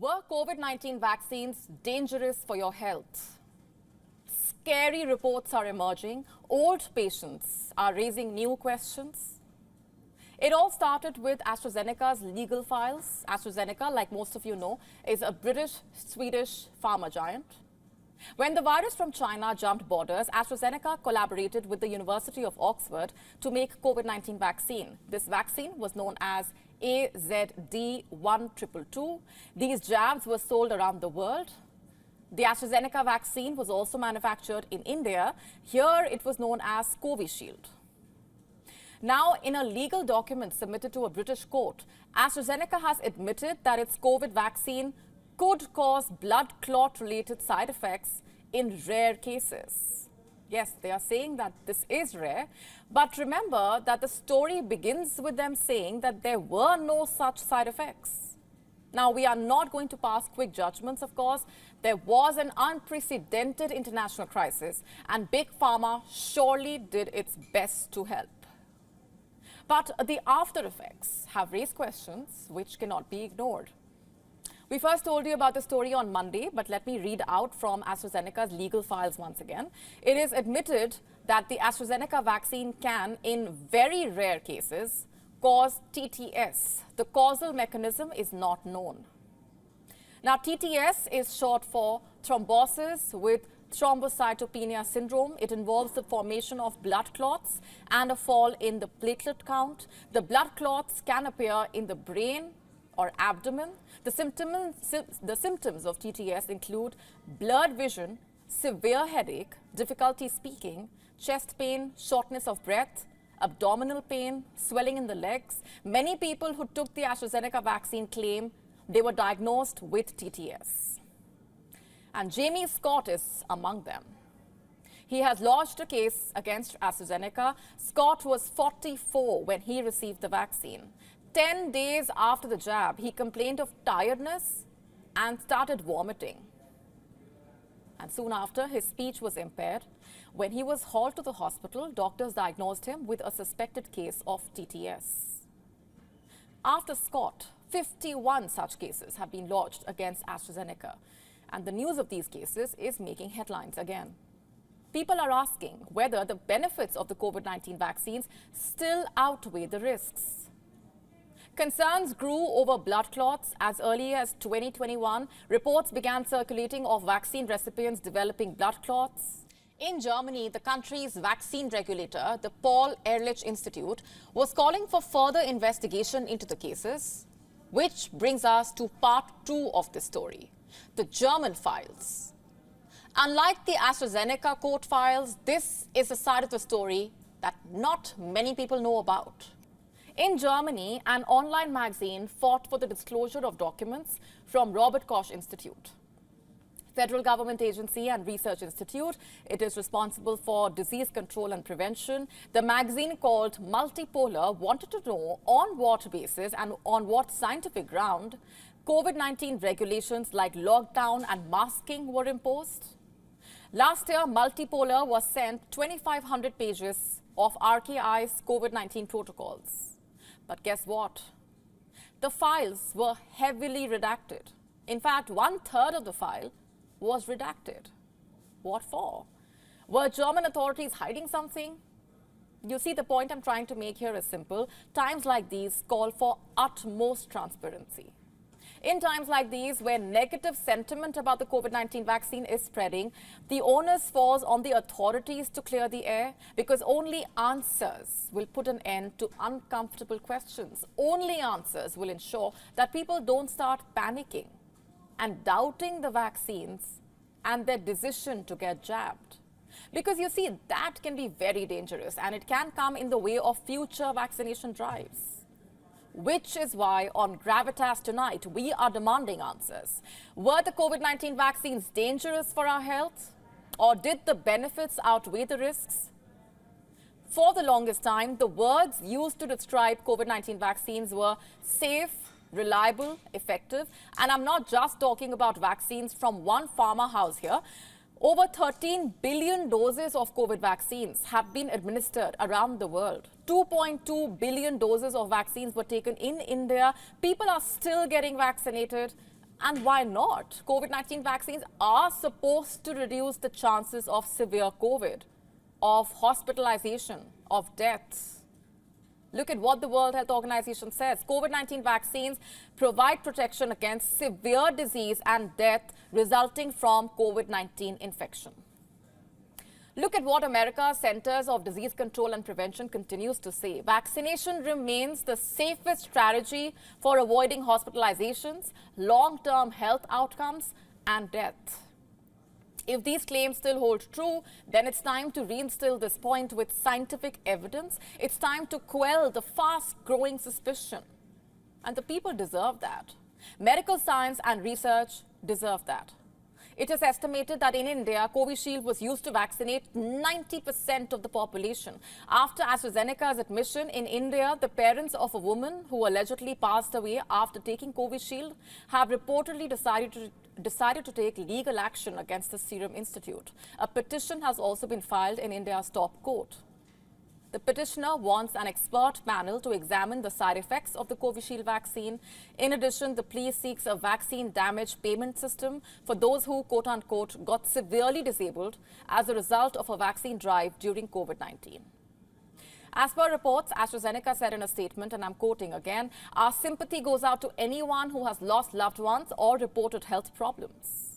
Were COVID-19 vaccines dangerous for your health? Scary reports are emerging. Old patients are raising new questions. It all started with AstraZeneca's legal files. AstraZeneca, like most of you know, is a British-Swedish pharma giant. When the virus from China jumped borders, AstraZeneca collaborated with the University of Oxford to make COVID-19 vaccine. This vaccine was known as AZD1222. These jabs were sold around the world. The AstraZeneca vaccine was also manufactured in India. Here it was known as Covishield. Now, in a legal document submitted to a British court, AstraZeneca has admitted that its COVID vaccine could cause blood clot-related side effects in rare cases. Yes, they are saying that this is rare, but remember that the story begins with them saying that there were no such side effects. Now, we are not going to pass quick judgments, of course. There was an unprecedented international crisis, and Big Pharma surely did its best to help. But the after effects have raised questions which cannot be ignored. We first told you about the story on Monday, but let me read out from AstraZeneca's legal files once again. It is admitted that the AstraZeneca vaccine can, in very rare cases, cause TTS. The causal mechanism is not known. Now, TTS is short for thrombosis with thrombocytopenia syndrome. It involves the formation of blood clots and a fall in the platelet count. The blood clots can appear in the brain or abdomen. The symptoms of TTS include blurred vision, severe headache, difficulty speaking, chest pain, shortness of breath, abdominal pain, swelling in the legs. Many people who took the AstraZeneca vaccine claim they were diagnosed with TTS. And Jamie Scott is among them. He has lodged a case against AstraZeneca. Scott was 44 when he received the vaccine. 10 days after the jab, he complained of tiredness and started vomiting. And soon after, his speech was impaired. When he was hauled to the hospital, doctors diagnosed him with a suspected case of TTS. After Scott, 51 such cases have been lodged against AstraZeneca. And the news of these cases is making headlines again. People are asking whether the benefits of the COVID-19 vaccines still outweigh the risks. Concerns grew over blood clots. As early as 2021, reports began circulating of vaccine recipients developing blood clots. In Germany, the country's vaccine regulator, the Paul-Ehrlich Institute, was calling for further investigation into the cases, which brings us to part 2 of this story, the German files. Unlike the AstraZeneca court files, this is a side of the story that not many people know about. In Germany, an online magazine fought for the disclosure of documents from Robert Koch Institute, federal government agency and research institute. It is responsible for disease control and prevention. The magazine, called Multipolar, wanted to know on what basis and on what scientific ground COVID-19 regulations like lockdown and masking were imposed. Last year, Multipolar was sent 2,500 pages of RKI's COVID-19 protocols. But guess what? The files were heavily redacted. In fact, 1/3 of the file was redacted. What for? Were German authorities hiding something? You see, the point I'm trying to make here is simple. Times like these call for utmost transparency. In times like these, where negative sentiment about the COVID-19 vaccine is spreading, the onus falls on the authorities to clear the air, because only answers will put an end to uncomfortable questions. Only answers will ensure that people don't start panicking and doubting the vaccines and their decision to get jabbed. Because you see, that can be very dangerous, and it can come in the way of future vaccination drives. Which is why on Gravitas tonight, we are demanding answers. Were the COVID-19 vaccines dangerous for our health? Or did the benefits outweigh the risks? For the longest time, the words used to describe COVID-19 vaccines were safe, reliable, effective. And I'm not just talking about vaccines from one pharma house here. Over 13 billion doses of COVID vaccines have been administered around the world. 2.2 billion doses of vaccines were taken in India. People are still getting vaccinated. And why not? COVID-19 vaccines are supposed to reduce the chances of severe COVID, of hospitalization, of deaths. Look at what the World Health Organization says. COVID-19 vaccines provide protection against severe disease and death resulting from COVID-19 infection. Look at what America's Centers of Disease Control and Prevention continues to say. Vaccination remains the safest strategy for avoiding hospitalizations, long-term health outcomes, and death. If these claims still hold true, then it's time to reinstill this point with scientific evidence. It's time to quell the fast-growing suspicion. And the people deserve that. Medical science and research deserve that. It is estimated that in India, Covishield was used to vaccinate 90% of the population. After AstraZeneca's admission in India, the parents of a woman who allegedly passed away after taking Covishield have reportedly decided to take legal action against the Serum Institute. A petition has also been filed in India's top court. The petitioner wants an expert panel to examine the side effects of the Covishield vaccine. In addition, the plea seeks a vaccine damage payment system for those who, quote-unquote, got severely disabled as a result of a vaccine drive during COVID-19. As per reports, AstraZeneca said in a statement, and I'm quoting again, "Our sympathy goes out to anyone who has lost loved ones or reported health problems."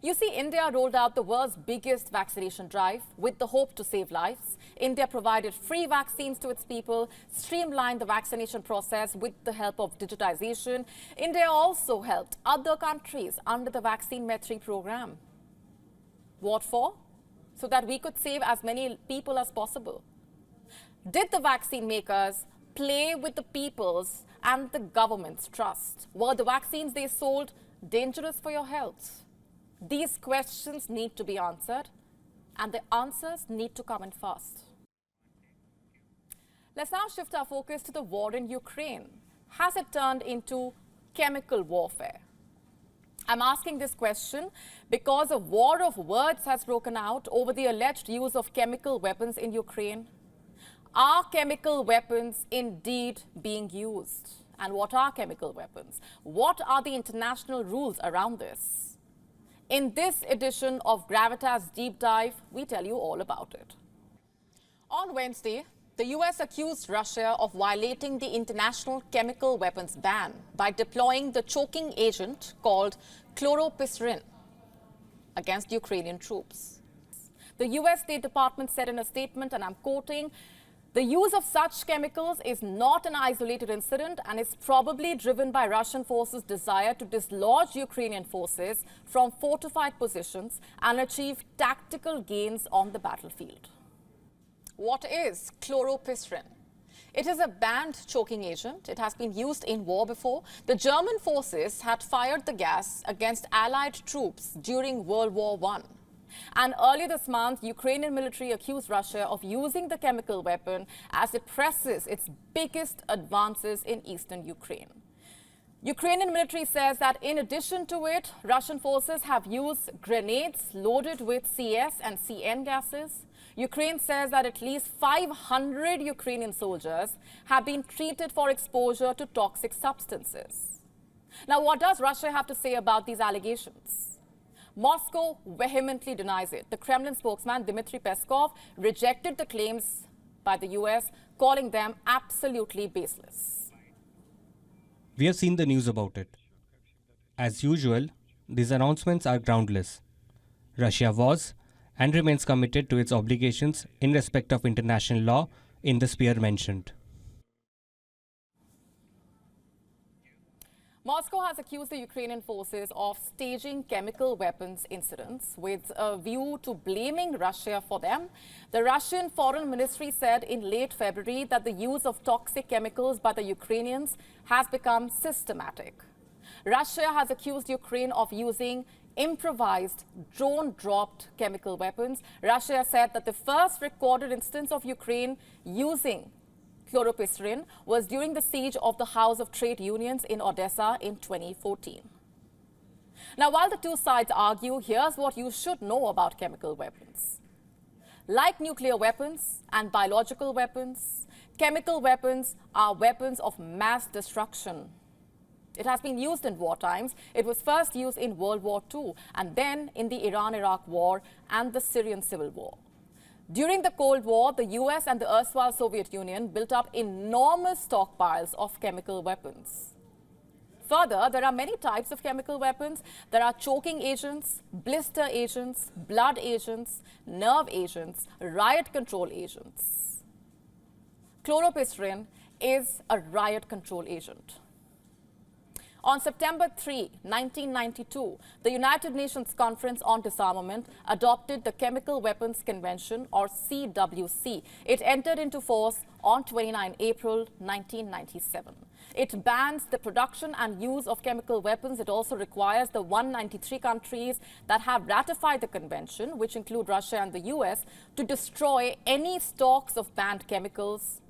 You see, India rolled out the world's biggest vaccination drive with the hope to save lives. India provided free vaccines to its people, streamlined the vaccination process with the help of digitization. India also helped other countries under the Vaccine Maitri program. What for? So that we could save as many people as possible. Did the vaccine makers play with the people's and the government's trust? Were the vaccines they sold dangerous for your health? These questions need to be answered, and the answers need to come in fast. Let's now shift our focus to the war in Ukraine. Has it turned into chemical warfare? I'm asking this question because a war of words has broken out over the alleged use of chemical weapons in Ukraine. Are chemical weapons indeed being used? And what are chemical weapons? What are the international rules around this? In this edition of Gravitas Deep Dive, we tell you all about it. On Wednesday, the US accused Russia of violating the international chemical weapons ban by deploying the choking agent called chloropyrin against Ukrainian troops. The US State Department said in a statement, and I'm quoting, "The use of such chemicals is not an isolated incident and is probably driven by Russian forces' desire to dislodge Ukrainian forces from fortified positions and achieve tactical gains on the battlefield." What is chloropyrin? It is a banned choking agent. It has been used in war before. The German forces had fired the gas against Allied troops during World War I. And earlier this month, Ukrainian military accused Russia of using the chemical weapon as it presses its biggest advances in eastern Ukraine. Ukrainian military says that in addition to it, Russian forces have used grenades loaded with CS and CN gases. Ukraine says that at least 500 Ukrainian soldiers have been treated for exposure to toxic substances. Now, what does Russia have to say about these allegations? Moscow vehemently denies it. The Kremlin spokesman, Dmitry Peskov, rejected the claims by the US, calling them absolutely baseless. We have seen the news about it. As usual, these announcements are groundless. Russia was and remains committed to its obligations in respect of international law in the sphere mentioned. Moscow has accused the Ukrainian forces of staging chemical weapons incidents with a view to blaming Russia for them. The Russian Foreign Ministry said in late February that the use of toxic chemicals by the Ukrainians has become systematic. Russia has accused Ukraine of using improvised drone-dropped chemical weapons. Russia said that the first recorded instance of Ukraine using chloropyrin was during the siege of the House of Trade Unions in Odessa in 2014. Now, while the two sides argue, here's what you should know about chemical weapons. Like nuclear weapons and biological weapons, chemical weapons are weapons of mass destruction. It has been used in war times. It was first used in World War II and then in the Iran-Iraq War and the Syrian Civil War. During the Cold War, the US and the erstwhile Soviet Union built up enormous stockpiles of chemical weapons. Further, there are many types of chemical weapons. There are choking agents, blister agents, blood agents, nerve agents, riot control agents. Chloropistrin is a riot control agent. On September 3, 1992, the United Nations Conference on Disarmament adopted the Chemical Weapons Convention, or CWC. It entered into force on 29 April 1997. It bans the production and use of chemical weapons. It also requires the 193 countries that have ratified the convention, which include Russia and the US, to destroy any stocks of banned chemicals.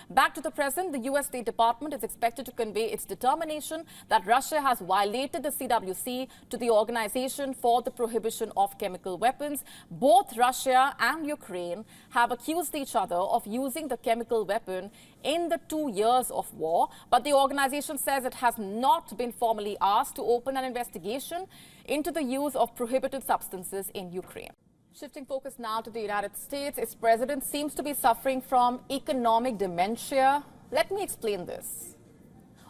Back to the present, the US State Department is expected to convey its determination that Russia has violated the CWC to the Organization for the Prohibition of Chemical Weapons. Both Russia and Ukraine have accused each other of using the chemical weapon in the 2 years of war, but the organization says it has not been formally asked to open an investigation into the use of prohibited substances in Ukraine. Shifting focus now to the United States, its president seems to be suffering from economic dementia. Let me explain this.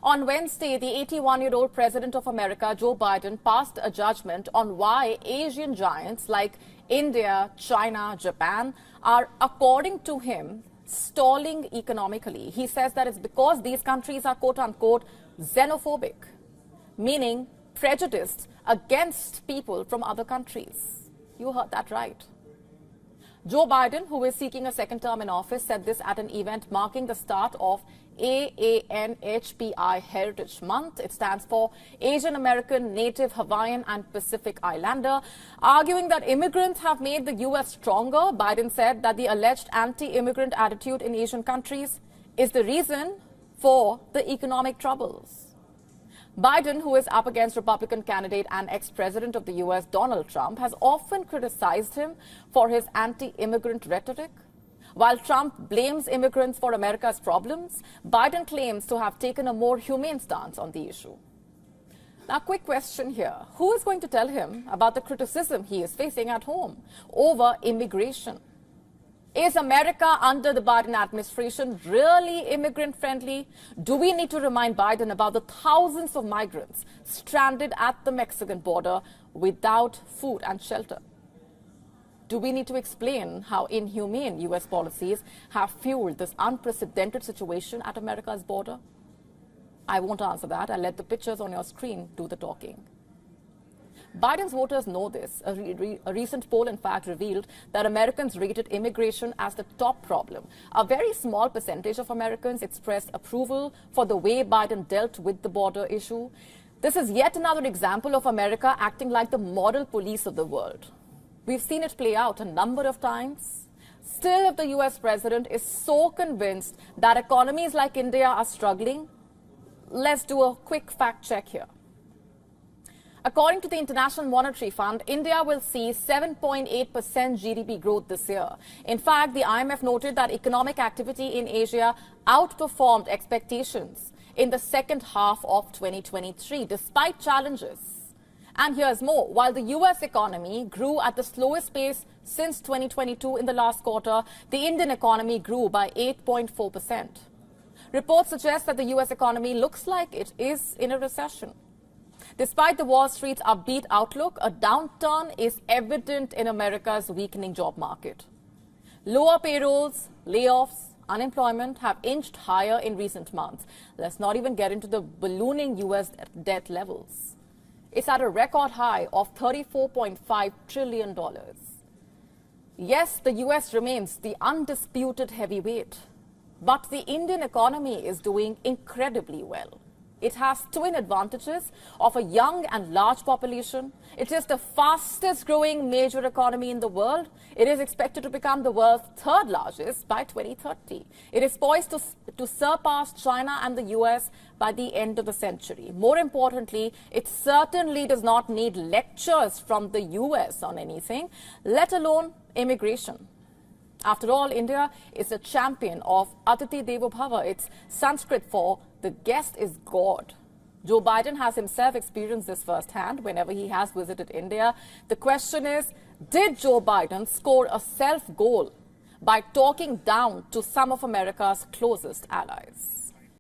On Wednesday, the 81-year-old president of America, Joe Biden, passed a judgment on why Asian giants like India, China, Japan are, according to him, stalling economically. He says that it's because these countries are quote-unquote xenophobic, meaning prejudiced against people from other countries. You heard that right. Joe Biden, who is seeking a second term in office, said this at an event marking the start of AANHPI Heritage Month. It stands for Asian American, Native, Hawaiian and Pacific Islander. Arguing that immigrants have made the U.S. stronger, Biden said that the alleged anti-immigrant attitude in Asian countries is the reason for the economic troubles. Biden, who is up against Republican candidate and ex-president of the U.S., Donald Trump, has often criticized him for his anti-immigrant rhetoric. While Trump blames immigrants for America's problems, Biden claims to have taken a more humane stance on the issue. Now, quick question here. Who is going to tell him about the criticism he is facing at home over immigration? Is America under the Biden administration really immigrant-friendly? Do we need to remind Biden about the thousands of migrants stranded at the Mexican border without food and shelter? Do we need to explain how inhumane U.S. policies have fueled this unprecedented situation at America's border? I won't answer that. I'll let the pictures on your screen do the talking. Biden's voters know this. A recent poll, in fact, revealed that Americans rated immigration as the top problem. A very small percentage of Americans expressed approval for the way Biden dealt with the border issue. This is yet another example of America acting like the model police of the world. We've seen it play out a number of times. Still, if the U.S. president is so convinced that economies like India are struggling, let's do a quick fact check here. According to the International Monetary Fund, India will see 7.8% GDP growth this year. In fact, the IMF noted that economic activity in Asia outperformed expectations in the second half of 2023, despite challenges. And here's more. While the U.S. economy grew at the slowest pace since 2022 in the last quarter, the Indian economy grew by 8.4%. Reports suggest that the U.S. economy looks like it is in a recession. Despite the Wall Street's upbeat outlook, a downturn is evident in America's weakening job market. Lower payrolls, layoffs, unemployment have inched higher in recent months. Let's not even get into the ballooning U.S. debt levels. It's at a record high of $34.5 trillion. Yes, the U.S. remains the undisputed heavyweight, but the Indian economy is doing incredibly well. It has twin advantages of a young and large population. It is the fastest growing major economy in the world. It is expected to become the world's third largest by 2030. It is poised to surpass China and the US by the end of the century. More importantly, it certainly does not need lectures from the US on anything, let alone immigration. After all, India is a champion of Atiti Devo Bhava. It's Sanskrit for the guest is God. Joe Biden has himself experienced this firsthand whenever he has visited India. The question is, did Joe Biden score a self-goal by talking down to some of America's closest allies?